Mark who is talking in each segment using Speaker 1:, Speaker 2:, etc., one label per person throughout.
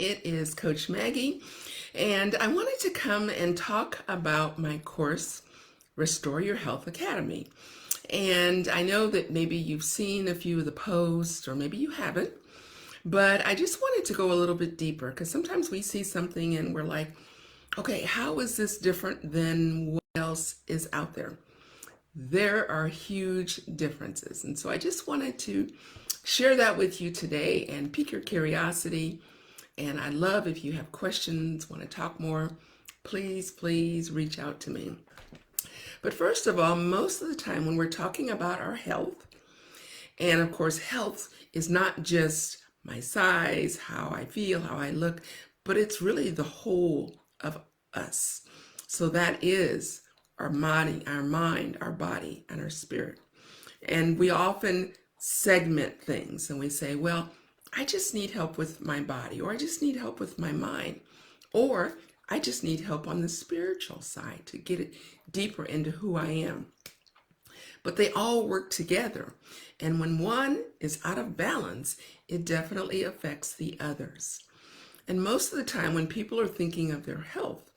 Speaker 1: It is Coach Maggie, and I wanted to come and talk about my course, Restore Your Health Academy. And I know that maybe you've seen a few of the posts, or maybe you haven't, but I just wanted to go a little bit deeper because sometimes we see something and we're like, okay, how is this different than what else is out there? There are huge differences. And so I just wanted to share that with you today and pique your curiosity. And I love if you have questions, want to talk more, please reach out to me. But first of all, most of the time when we're talking about our health, and of course, health is not just my size, how I feel, how I look, but it's really the whole of us. So that is our body, our mind, our body, and our spirit. And we often segment things and we say, well, I just need help with my body, or I just need help with my mind, or I just need help on the spiritual side to get it deeper into who I am. But they all work together. And when one is out of balance, it definitely affects the others. And most of the time when people are thinking of their health,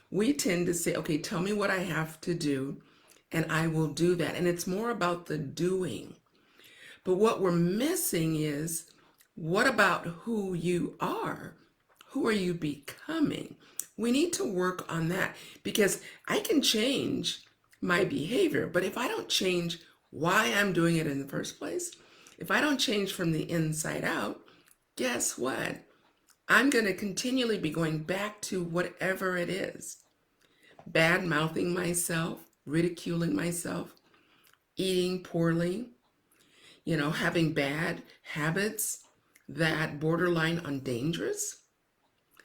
Speaker 1: we tend to say, okay, tell me what I have to do, and I will do that. And it's more about the doing. But what we're missing is, what about who you are? Who are you becoming? We need to work on that, because I can change my behavior, but if I don't change why I'm doing it in the first place, if I don't change from the inside out, guess what? I'm going to continually be going back to whatever it is. Bad mouthing myself, ridiculing myself, eating poorly, having bad habits that borderline on dangerous.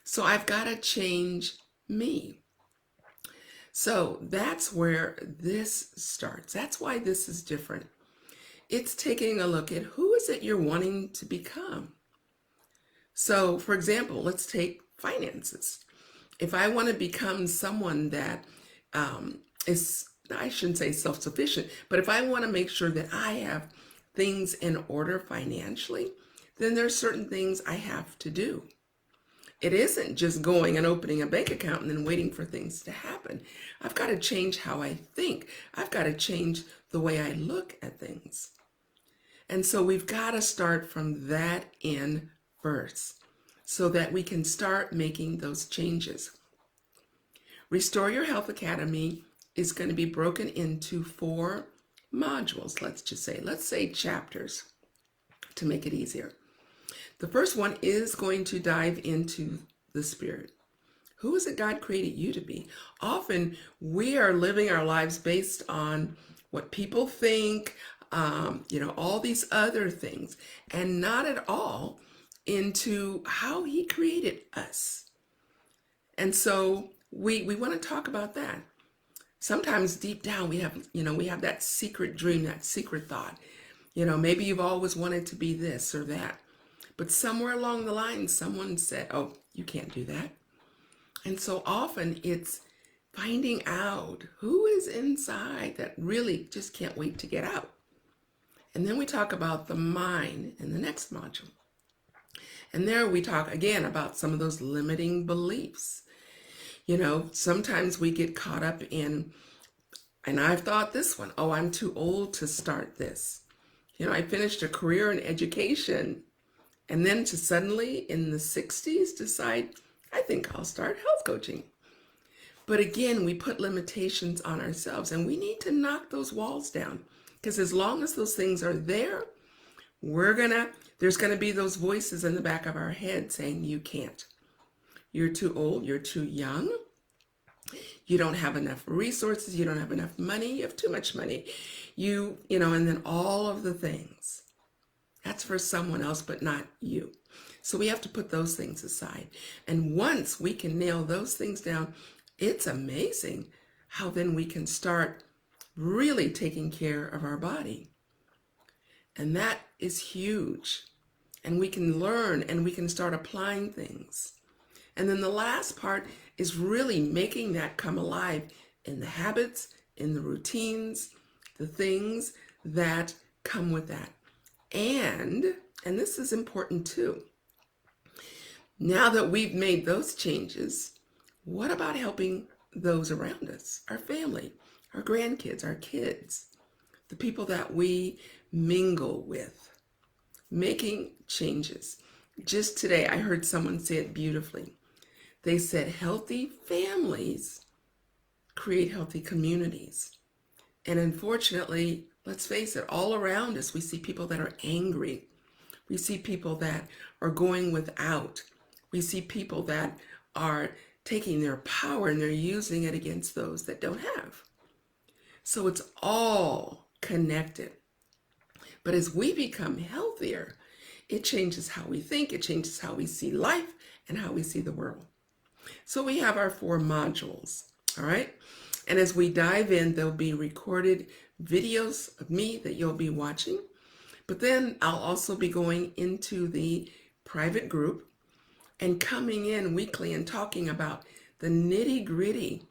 Speaker 1: So I've got to change me. So that's where this starts. That's why this is different. It's taking a look at who is it you're wanting to become. So for example, let's take finances. If I want to become someone that is, I shouldn't say self-sufficient, but if I want to make sure that I have things in order financially, then there's certain things I have to do. It isn't just going and opening a bank account and then waiting for things to happen. I've got to change how I think. I've got to change the way I look at things. And so we've got to start from that in first so that we can start making those changes. Restore Your Health Academy is going to be broken into 4 modules, let's say chapters to make it easier. The first one is going to dive into the spirit. Who is it God created you to be? Often we are living our lives based on what people think, all these other things, and not at all into how He created us. And so we want to talk about that. Sometimes deep down we have that secret dream, that secret thought. Maybe you've always wanted to be this or that. But somewhere along the line, someone said, oh, you can't do that. And so often it's finding out who is inside that really just can't wait to get out. And then we talk about the mind in the next module. And there we talk again about some of those limiting beliefs. Sometimes we get caught up in, and I've thought this one, oh, I'm too old to start this. I finished a career in education, and then to suddenly in the 60s decide, I think I'll start health coaching. But again, we put limitations on ourselves, and we need to knock those walls down, because as long as those things are there, there's gonna be those voices in the back of our head saying, you can't. You're too old, you're too young, you don't have enough resources, you don't have enough money, you have too much money, and then all of the things. That's for someone else, but not you. So we have to put those things aside. And once we can nail those things down, it's amazing how then we can start really taking care of our body. And that is huge. And we can learn and we can start applying things. And then the last part is really making that come alive in the habits, in the routines, the things that come with that. And this is important too, Now that we've made those changes, what about helping those around us, our family, our grandkids, our kids, the people that we mingle with, making changes? Just today, I heard someone say it beautifully. They said, healthy families create healthy communities. And unfortunately, let's face it, all around us, we see people that are angry. We see people that are going without. We see people that are taking their power and they're using it against those that don't have. So it's all connected. But as we become healthier, it changes how we think, it changes how we see life and how we see the world. So we have our 4 modules, all right? And as we dive in, there'll be recorded videos of me that you'll be watching. But then I'll also be going into the private group and coming in weekly and talking about the nitty-gritty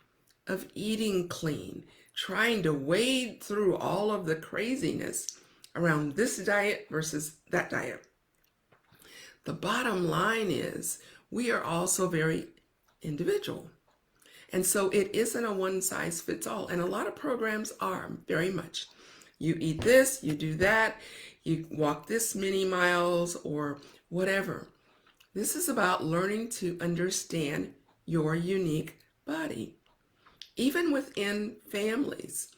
Speaker 1: of eating clean, trying to wade through all of the craziness around this diet versus that diet. The bottom line is we are also very individual. And so it isn't a one size fits all. And a lot of programs are very much. You eat this, you do that, you walk this many miles or whatever. This is about learning to understand your unique body. Even within families.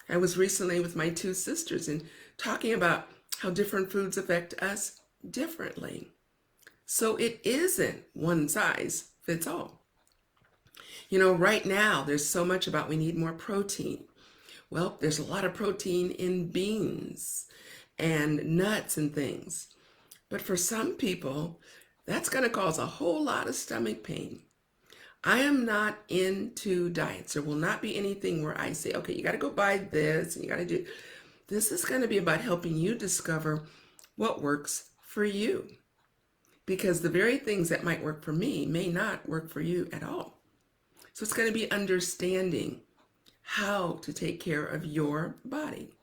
Speaker 1: I was recently with my 2 sisters and talking about how different foods affect us differently. So it isn't one size fits all. You know, right now, there's so much about we need more protein. Well, there's a lot of protein in beans and nuts and things. But for some people, that's going to cause a whole lot of stomach pain. I am not into diets. There will not be anything where I say, okay, you got to go buy this and you got to do. This is going to be about helping you discover what works for you. Because the very things that might work for me may not work for you at all. So it's going to be understanding how to take care of your body.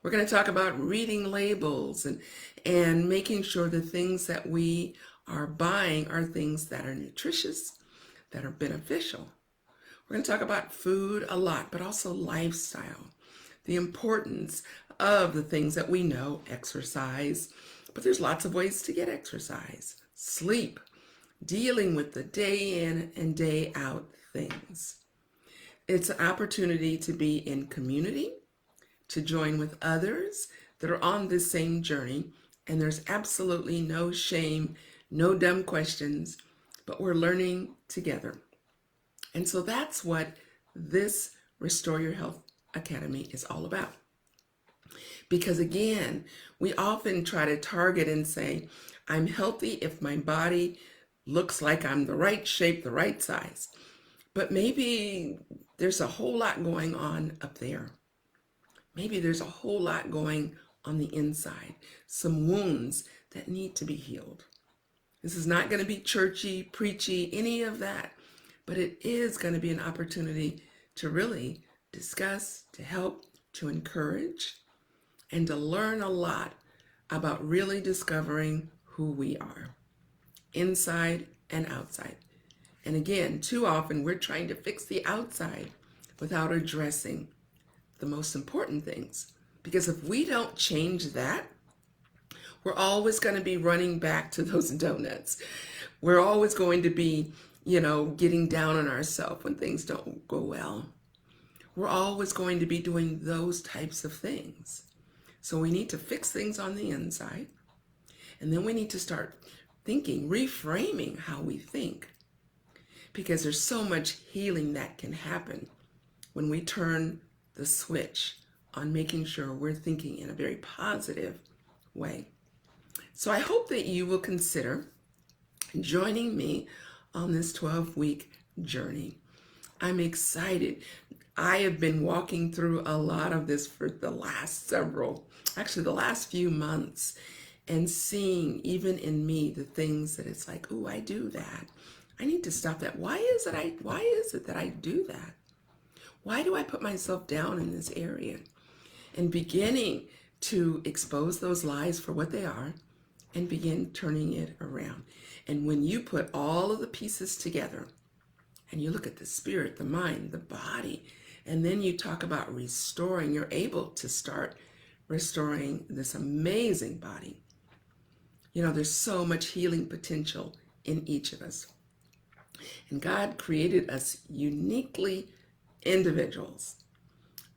Speaker 1: We're going to talk about reading labels and making sure the things that we are buying are things that are nutritious, that are beneficial. We're going to talk about food a lot, but also lifestyle, the importance of the things that we know, exercise, but there's lots of ways to get exercise, sleep, dealing with the day in and day out things. It's an opportunity to be in community, to join with others that are on this same journey, and there's absolutely no shame, no dumb questions, but we're learning together. And so that's what this Restore Your Health Academy is all about. Because again, we often try to target and say, I'm healthy if my body looks like I'm the right shape, the right size. But maybe there's a whole lot going on up there. Maybe there's a whole lot going on the inside, some wounds that need to be healed. This is not going to be churchy, preachy, any of that, but it is going to be an opportunity to really discuss, to help, to encourage, and to learn a lot about really discovering who we are, inside and outside. And again, too often we're trying to fix the outside without addressing the most important things. Because if we don't change that, we're always going to be running back to those donuts. We're always going to be, getting down on ourselves when things don't go well. We're always going to be doing those types of things. So we need to fix things on the inside. And then we need to start thinking, reframing how we think. Because there's so much healing that can happen when we turn the switch on making sure we're thinking in a very positive way. So I hope that you will consider joining me on this 12-week journey. I'm excited. I have been walking through a lot of this for the last few months, and seeing even in me the things that it's like, oh, I do that. I need to stop that. Why is it that I do that? Why do I put myself down in this area? And beginning to expose those lies for what they are and begin turning it around. And when you put all of the pieces together and you look at the spirit, the mind, the body, and then you talk about restoring, you're able to start restoring this amazing body. You know, there's so much healing potential in each of us. And God created us uniquely individuals.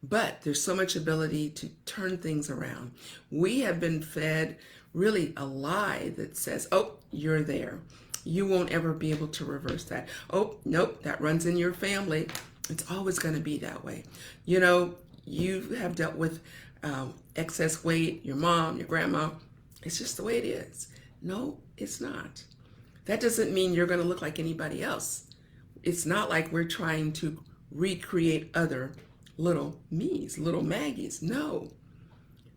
Speaker 1: But there's so much ability to turn things around. We have been fed really a lie that says, oh, you're there. You won't ever be able to reverse that. Oh, nope, that runs in your family. It's always going to be that way. You know, you have dealt with excess weight, your mom, your grandma. It's just the way it is. No, it's not. That doesn't mean you're going to look like anybody else. It's not like we're trying to recreate other little me's, little Maggies. No.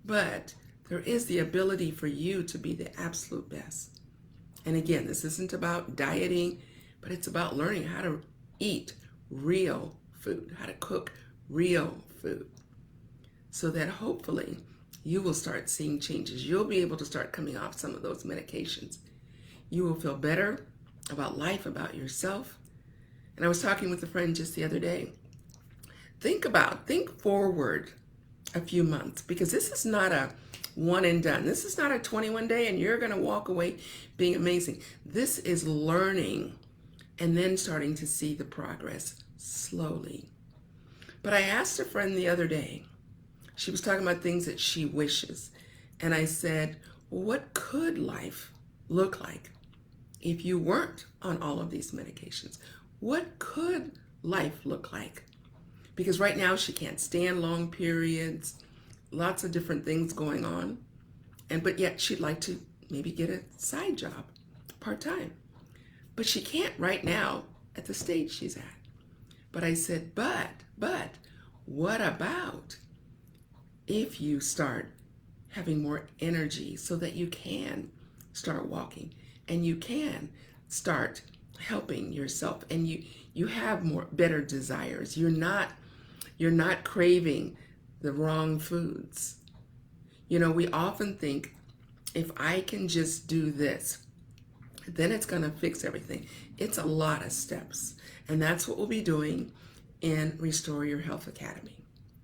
Speaker 1: But there is the ability for you to be the absolute best. And again, this isn't about dieting, but it's about learning how to eat real food, how to cook real food, so that hopefully you will start seeing changes. You'll be able to start coming off some of those medications. You will feel better about life, about yourself. And I was talking with a friend just the other day. Think forward a few months, because this is not a one and done. This is not a 21 day and you're going to walk away being amazing. This is learning and then starting to see the progress slowly. But I asked a friend the other day, she was talking about things that she wishes. And I said, well, what could life look like if you weren't on all of these medications? What could life look like? Because right now she can't stand long periods, lots of different things going on. But yet she'd like to maybe get a side job, part-time. But she can't right now at the stage she's at. But I said, but what about if you start having more energy so that you can start walking and you can start helping yourself and you have better desires. You're not craving the wrong foods. You know, we often think if I can just do this, then it's going to fix everything. It's a lot of steps. And that's what we'll be doing in Restore Your Health Academy.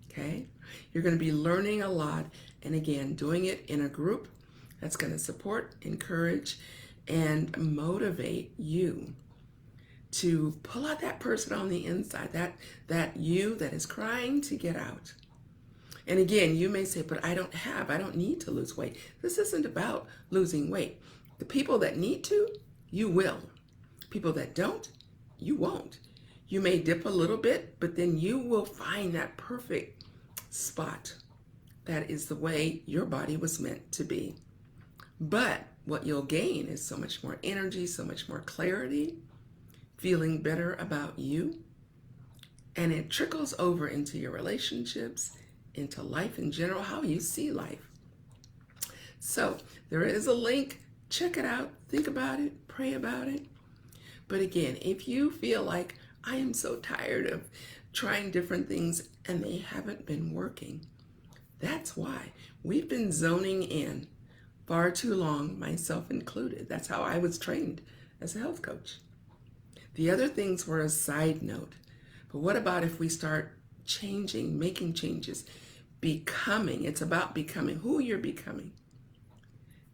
Speaker 1: Okay? You're going to be learning a lot. And again, doing it in a group that's going to support, encourage, and motivate you to pull out that person on the inside, that you that is crying to get out. And again, you may say, but I don't need to lose weight. This isn't about losing weight. The people that need to, you will. People that don't, you won't. You may dip a little bit, but then you will find that perfect spot. That is the way your body was meant to be. But what you'll gain is so much more energy, so much more clarity, feeling better about you. And it trickles over into your relationships, into life in general, how you see life. So there is a link. Check it out. Think about it. Pray about it. But again, if you feel like I am so tired of trying different things and they haven't been working, that's why we've been zoning in far too long, myself included. That's how I was trained as a health coach. The other things were a side note. But what about if we start changing, making changes, becoming? It's about becoming who you're becoming.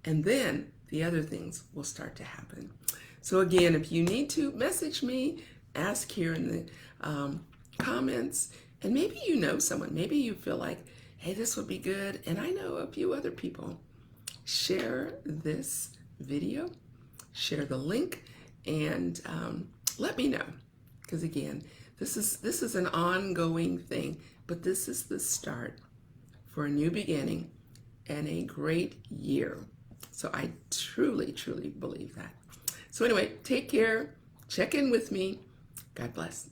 Speaker 1: And then the other things will start to happen. So again, if you need to, message me, ask here in the comments, and maybe you know someone, maybe you feel like, hey, this would be good, and I know a few other people. Share this video, share the link, and let me know. Because again, this is an ongoing thing, but this is the start for a new beginning and a great year. So I truly, truly believe that. So anyway, take care. Check in with me. God bless.